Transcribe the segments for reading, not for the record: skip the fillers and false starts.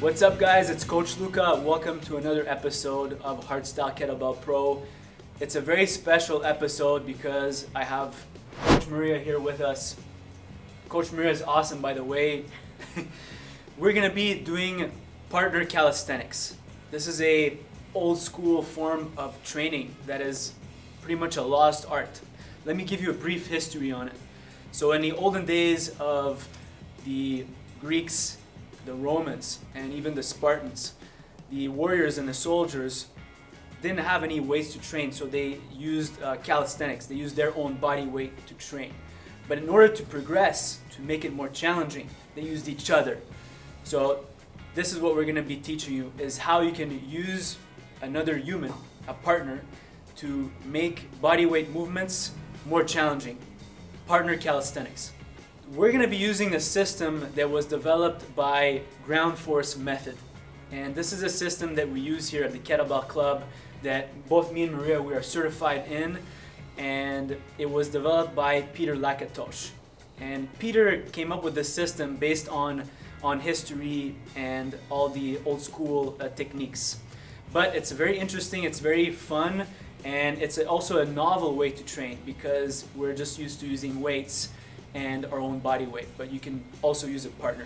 What's up, guys? It's Coach Luca. Welcome to another episode of Hardstyle Kettlebell Pro. It's a very special episode because I have Coach Maria here with us. Coach Maria is awesome, by the way. We're gonna be doing partner calisthenics. This is a old school form of training that is pretty much a lost art. Let me give you a brief history on it. So in the olden days of the Greeks, the Romans, and even the Spartans, the warriors and the soldiers didn't have any weights to train, so they used calisthenics. They used their own body weight to train. But in order to progress, to make it more challenging, they used each other. So this is what we're going to be teaching you, is how you can use another human, a partner, to make body weight movements more challenging. Partner calisthenics. We're going to be using the system that was developed by Ground Force Method. And this is a system that we use here at the Kettlebell Club that both me and Maria, we are certified in. And it was developed by Peter Lakatosh. And Peter came up with this system based on history and all the old school techniques. But it's very interesting, it's very fun, and it's also a novel way to train because we're just used to using weights and our own body weight, but you can also use a partner.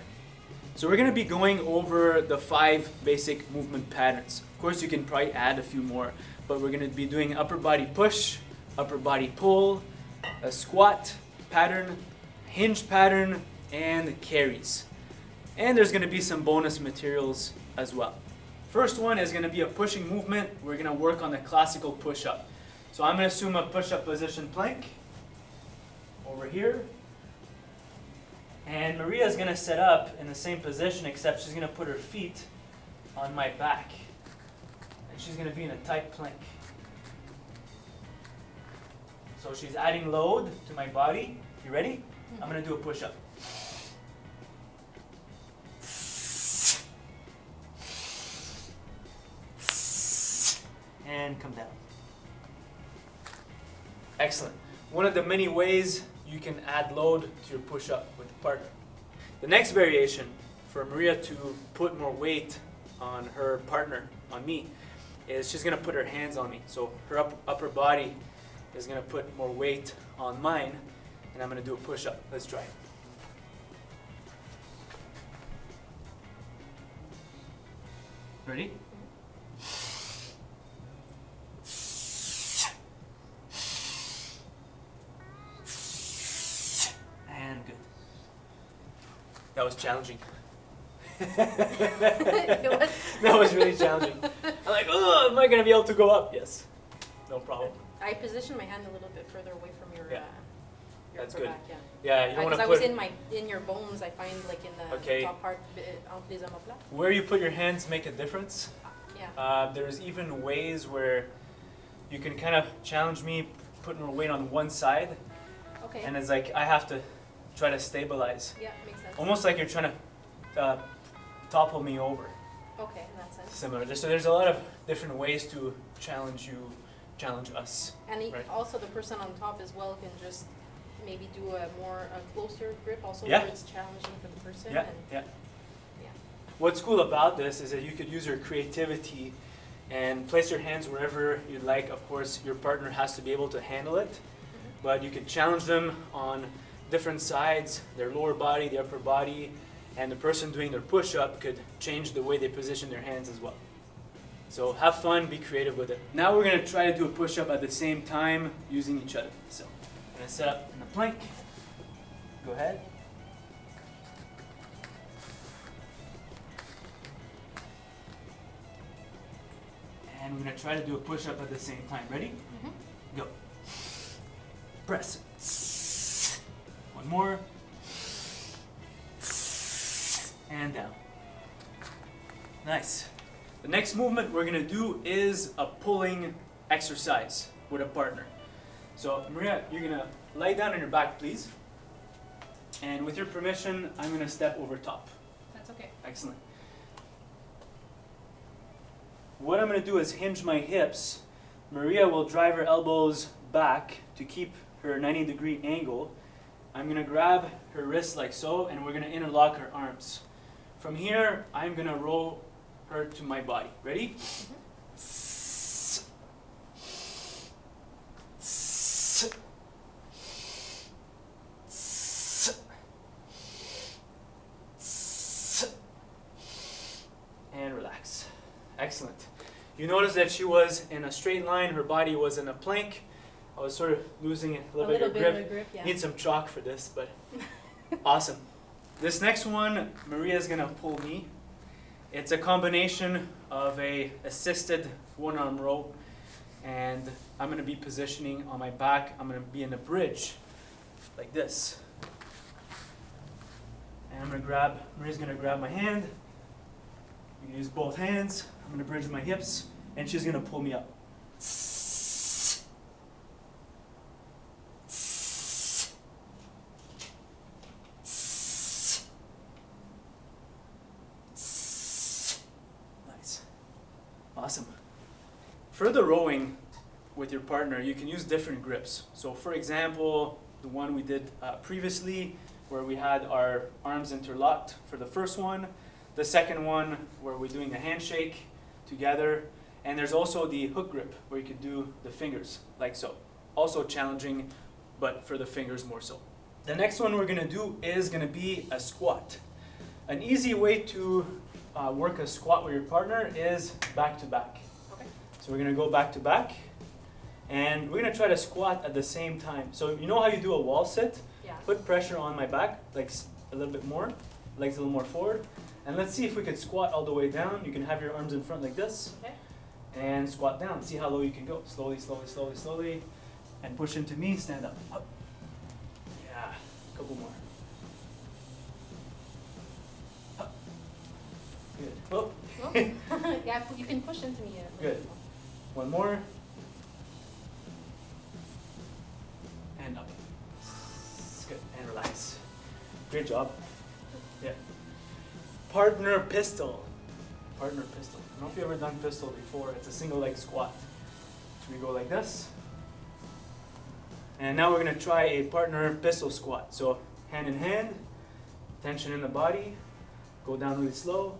So we're going to be going over the 5 basic movement patterns. Of course, you can probably add a few more, but we're going to be doing upper body push, upper body pull, a squat pattern, hinge pattern, and carries. And there's going to be some bonus materials as well. First one is going to be a pushing movement. We're going to work on the classical push-up. So I'm going to assume a push-up position plank over here. And Maria is going to set up in the same position, except she's going to put her feet on my back. And she's going to be in a tight plank. So she's adding load to my body. You ready? I'm going to do a push-up. And come down. Excellent. One of the many ways you can add load to your push-up with a partner. The next variation for Maria to put more weight on her partner, on me, is she's going to put her hands on me. So her upper body is going to put more weight on mine, and I'm going to do a push-up. Let's try it. Ready? And good. That was challenging. That was really challenging. I'm like, oh, am I going to be able to go up? Yes. No problem. I positioned my hand a little bit further away from your That's good. back, Yeah, you don't want to because put... I was in your bones, I find, like in the top part, entre les omoplates. Where you put your hands make a difference. Yeah. There's even ways where you can kind of challenge me, put more weight on one side. Okay. And it's like I have to try to stabilize. Yeah, makes sense. Almost like you're trying to topple me over. Okay, in that sense. Similar. So there's a lot of different ways to challenge us. And right? also the person on top as well can just maybe do a closer grip also, Yeah. where it's challenging for the person. Yeah, and yeah. Yeah. What's cool about this is that you could use your creativity and place your hands wherever you'd like. Of course, your partner has to be able to handle it, but you could challenge them on different sides, their lower body, the upper body, and the person doing their push-up could change the way they position their hands as well. So have fun, be creative with it. Now we're going to try to do a push-up at the same time using each other. So I'm going to set up in a plank. Go ahead. And we're going to try to do a push-up at the same time. Ready? Mm-hmm. Go. Press. One more. And down. Nice. The next movement we're going to do is a pulling exercise with a partner. So Maria, you're going to lie down on your back, please. And with your permission, I'm going to step over top. That's okay. Excellent. What I'm going to do is hinge my hips. Maria will drive her elbows back to keep her 90-degree angle. I'm going to grab her wrists like so, and we're going to interlock her arms. From here, I'm gonna roll her to my body. Ready? And relax. Excellent. You notice that she was in a straight line, her body was in a plank. I was sort of losing a little bit of grip. Yeah. Need some chalk for this, but awesome. This next one, Maria's gonna pull me. It's a combination of a assisted one-arm row, and I'm gonna be positioning on my back. I'm gonna be in a bridge, like this. And Maria's gonna grab my hand. You can use both hands. I'm gonna bridge my hips, and she's gonna pull me up. Nice. Awesome. For the rowing with your partner, you can use different grips. So for example, the one we did previously, where we had our arms interlocked for the first one. The second one, where we're doing a handshake together. And there's also the hook grip, where you could do the fingers, like so. Also challenging, but for the fingers more so. The next one we're gonna do is gonna be a squat. An easy way to work a squat with your partner is back to back. Okay. So we're gonna go back to back, and we're gonna try to squat at the same time. So you know how you do a wall sit? Yeah. Put pressure on my back, like a little bit more, legs a little more forward. And let's see if we could squat all the way down. You can have your arms in front like this. Okay. And squat down. See how low you can go. Slowly, slowly, slowly, slowly. And push into me, stand up. Up. Yeah, a couple more. Up. Good. Oh. Oh. Yeah, you can push into me. Good. One more. And up. Good. And relax. Great job. Yeah. Partner pistol. Partner pistol. I don't know if you've ever done pistol before. It's a single leg squat. So we go like this. And now we're going to try a partner pistol squat. So hand in hand, tension in the body, go down really slow.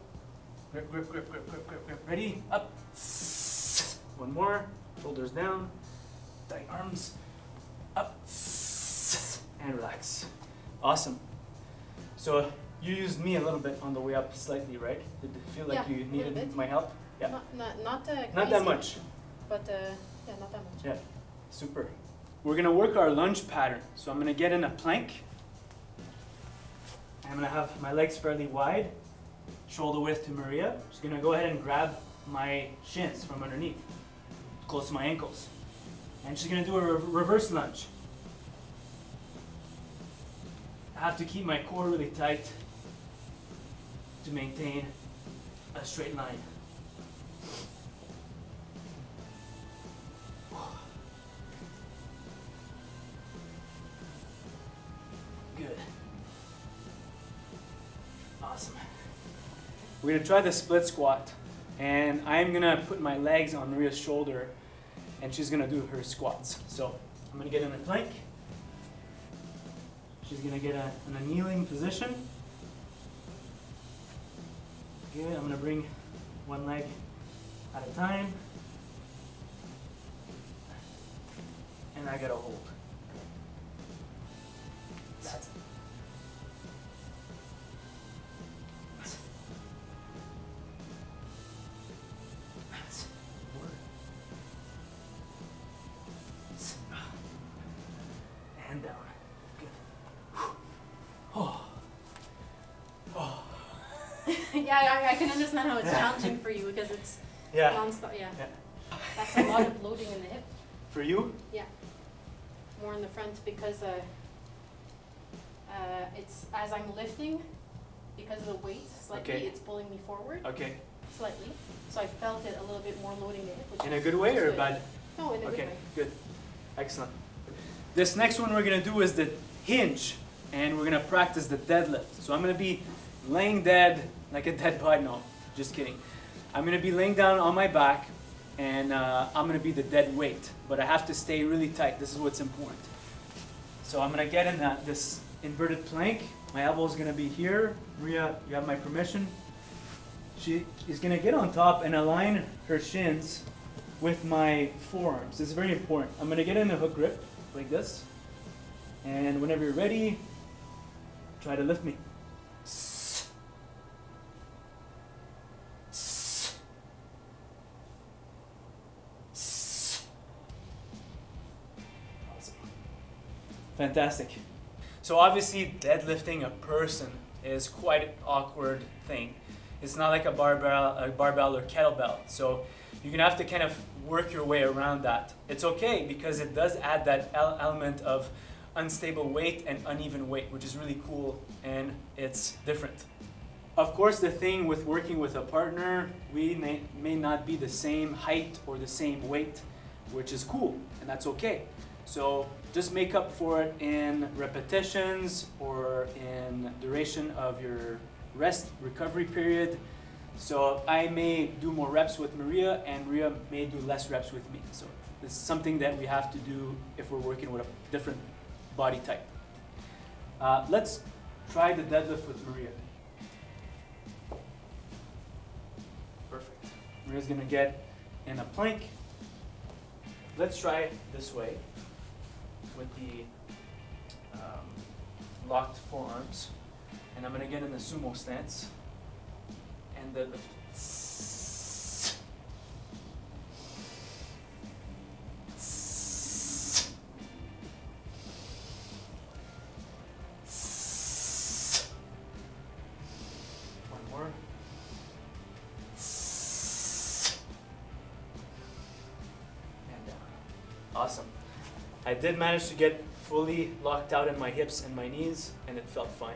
Grip, grip, grip, grip, grip, grip, grip. Ready? Up. One more. Shoulders down. Tight arms. Up. And relax. Awesome. So you used me a little bit on the way up slightly, right? Did it feel like Yeah, you a needed little bit. my help? Yeah. Not Not that much. But yeah, not that much. Yeah. Super. We're gonna work our lunge pattern. So I'm gonna get in a plank. I'm gonna have my legs fairly wide, shoulder width to Maria. She's gonna go ahead and grab my shins from underneath, close to my ankles. And she's gonna do a reverse lunge. I have to keep my core really tight to maintain a straight line. Good. Awesome. We're gonna try the split squat, and I'm gonna put my legs on Maria's shoulder, and she's gonna do her squats. So I'm gonna get in a plank. She's gonna get in a kneeling position. Good. I'm gonna bring one leg at a time, and I gotta hold. That's it. And down. Good. Oh. Oh. Yeah, I can understand how it's challenging for you because it's non-stop. Yeah. That's a lot of loading in the hip. For you? Yeah. More in the front because it's as I'm lifting, because of the weight slightly, Okay. it's pulling me forward Okay. slightly. So I felt it a little bit more loading the hip. Which In a is good way or good. bad? No, in a good Okay, way. good. Excellent. This next one we're gonna do is the hinge, and we're gonna practice the deadlift. So I'm gonna be laying dead like a dead body. No, just kidding. I'm gonna be laying down on my back, and I'm gonna be the dead weight, but I have to stay really tight. This is what's important. So I'm gonna get in this inverted plank, My elbow is going to be here. Maria, you have my permission. She is going to get on top and align her shins with my forearms. This is very important. I'm going to get in a hook grip like this. And whenever you're ready, try to lift me. Awesome. Fantastic. So obviously deadlifting a person is quite an awkward thing. It's not like a barbell or kettlebell. So you're gonna have to kind of work your way around that. It's okay because it does add that element of unstable weight and uneven weight, which is really cool and it's different. Of course, the thing with working with a partner, we may not be the same height or the same weight, which is cool and that's okay. So just make up for it in repetitions or in duration of your rest recovery period. So I may do more reps with Maria and Maria may do less reps with me. So this is something that we have to do if we're working with a different body type. Let's try the deadlift with Maria. Perfect. Maria's gonna get in a plank. Let's try this way with the locked forearms. And I'm gonna get in the sumo stance and deadlift. One more. And down. Awesome. I did manage to get fully locked out in my hips and my knees, and it felt fine.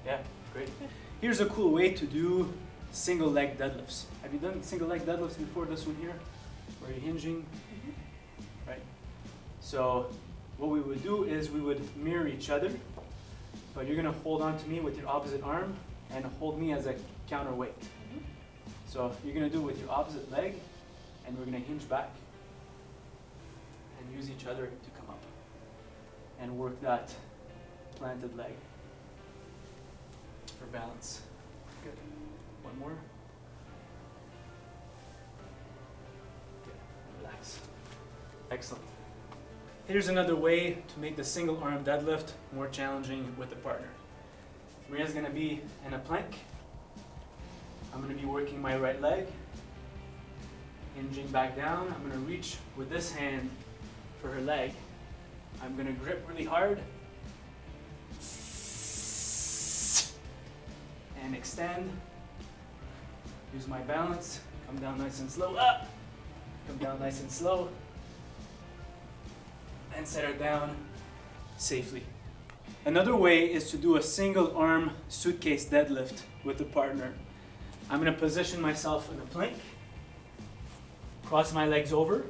Yeah, great. Here's a cool way to do single leg deadlifts. Have you done single leg deadlifts before this one here? Where you're hinging? Mm-hmm. Right. So what we would do is we would mirror each other, but you're gonna hold on to me with your opposite arm and hold me as a counterweight. Mm-hmm. So you're gonna do it with your opposite leg, and we're gonna hinge back and use each other to come up and work that planted leg for balance. Good. One more. Good. Relax. Excellent. Here's another way to make the single arm deadlift more challenging with a partner. Maria's gonna be in a plank. I'm gonna be working my right leg, hinging back down. I'm gonna reach with this hand for her leg. I'm gonna grip really hard and extend. Use my balance. Come down nice and slow. Up. Come down nice and slow. And set her down safely. Another way is to do a single arm suitcase deadlift with a partner. I'm gonna position myself in a plank, cross my legs over,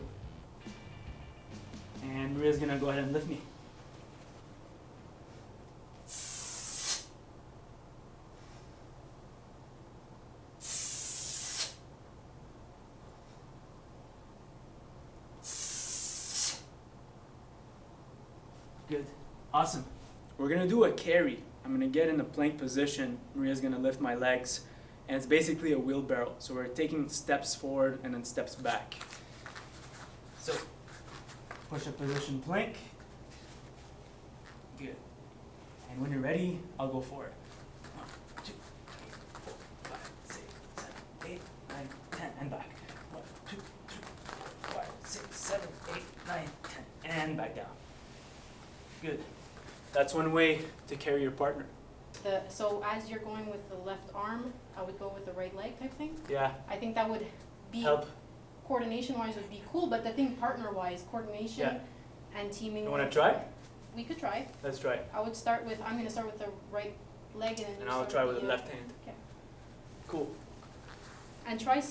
and Maria's gonna go ahead and lift me. Good. Awesome. We're gonna do a carry. I'm gonna get in the plank position. Maria's gonna lift my legs, and it's basically a wheelbarrow. So we're taking steps forward and then steps back. So push up position plank. Good. And when you're ready, I'll go for it. 1, 2, 3, 4, 5, 6, 7, 8, 9, 10, and back. 1, 2, 3, 4, 5, 6, 7, 8, 9, 10, and back down. Good. That's one way to carry your partner. So as you're going with the left arm, I would go with the right leg type thing? Yeah. I think that would be, help. Coordination-wise would be cool, but the thing partner-wise, coordination and teaming. You want to try? We could try. Let's try. I'm going to start with the right leg and I'll try with the left hand. Okay. Cool. And try,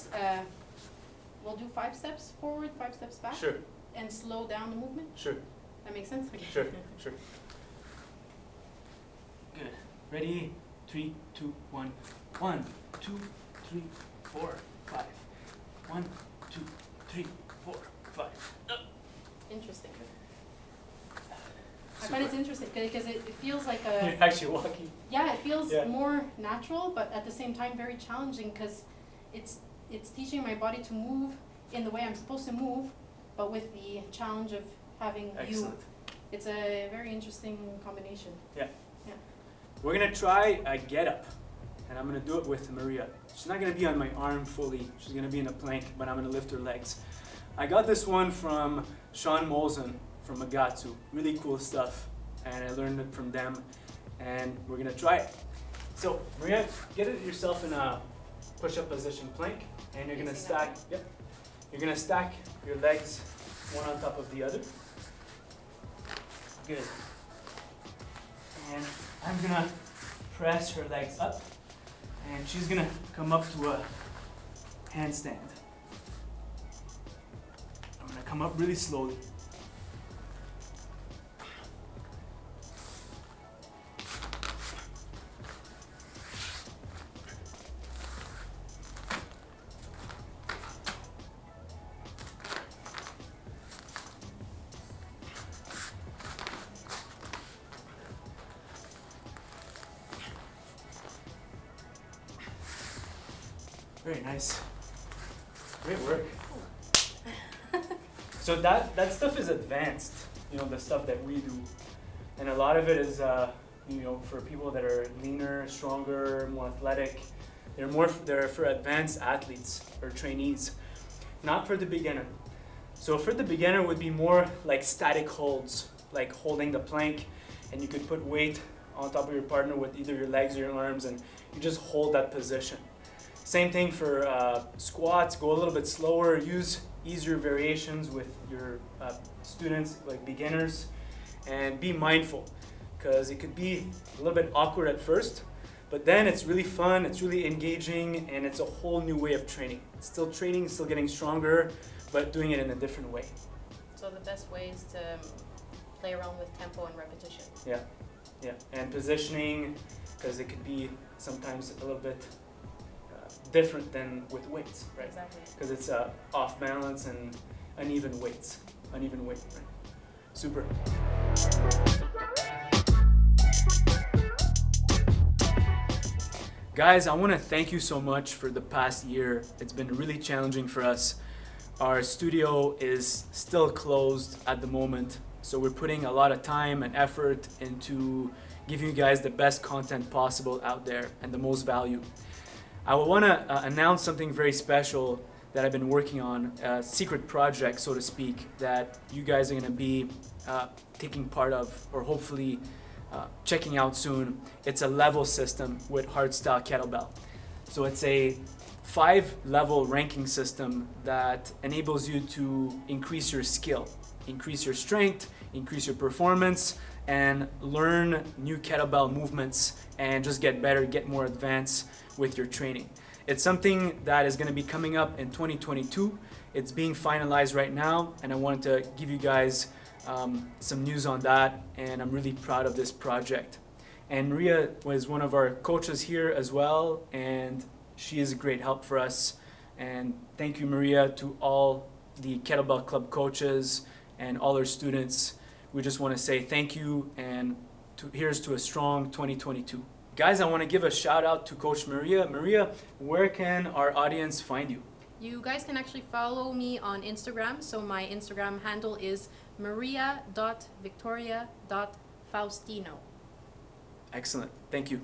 we'll do 5 steps forward, 5 steps back. Sure. And slow down the movement. Sure. That makes sense? Okay. Sure, sure. Good. Ready? 3, 2, 1. 1, 2, 3, 4, 5. 1, 2, 3, 4, 5. Interesting. I Super. find it it's interesting because it feels like a... You're actually walking. Yeah, it feels more natural, but at the same time very challenging because it's teaching my body to move in the way I'm supposed to move, but with the challenge of having Excellent. It's a very interesting combination. Yeah. Yeah. We're gonna try a get up, and I'm gonna do it with Maria. She's not gonna be on my arm fully. She's gonna be in a plank, but I'm gonna lift her legs. I got this one from Sean Molson from Agatsu. Really cool stuff, and I learned it from them, and we're gonna try it. So Maria, get it yourself in a push-up position plank, and you're gonna stack. Yep. You're gonna stack your legs one on top of the other. Good. And I'm gonna press her legs up, and she's gonna come up to a handstand. I'm gonna come up really slowly. Very nice. Great work. So that stuff is advanced, the stuff that we do. And a lot of it is, for people that are leaner, stronger, more athletic. They're for advanced athletes or trainees, not for the beginner. So for the beginner would be more like static holds, like holding the plank, and you could put weight on top of your partner with either your legs or your arms, and you just hold that position. Same thing for squats. Go a little bit slower. Use easier variations with your students, like beginners, and be mindful because it could be a little bit awkward at first, but then it's really fun, it's really engaging, and it's a whole new way of training. It's still training, still getting stronger, but doing it in a different way. So the best way is to play around with tempo and repetition. Yeah, and positioning, because it could be sometimes a little bit different than with weights, right? Exactly. Because it's off balance and uneven weight, right? Super. Guys, I want to thank you so much for the past year. It's been really challenging for us. Our studio is still closed at the moment, so we're putting a lot of time and effort into giving you guys the best content possible out there and the most value. I want to announce something very special that I've been working on, a secret project, so to speak, that you guys are going to be taking part of, or hopefully checking out soon. It's a level system with hardstyle kettlebell. So it's a 5-level ranking system that enables you to increase your skill, increase your strength, increase your performance, and learn new kettlebell movements and just get better, get more advanced with your training. It's something that is going to be coming up in 2022. It's being finalized right now, and I wanted to give you guys some news on that, and I'm really proud of this project. And Maria was one of our coaches here as well, and she is a great help for us. And thank you, Maria, to all the Kettlebell Club coaches and all our students. We just want to say thank you, and here's to a strong 2022. Guys, I want to give a shout out to Coach Maria. Maria, where can our audience find you? You guys can actually follow me on Instagram. So my Instagram handle is maria.victoria.faustino. Excellent. Thank you.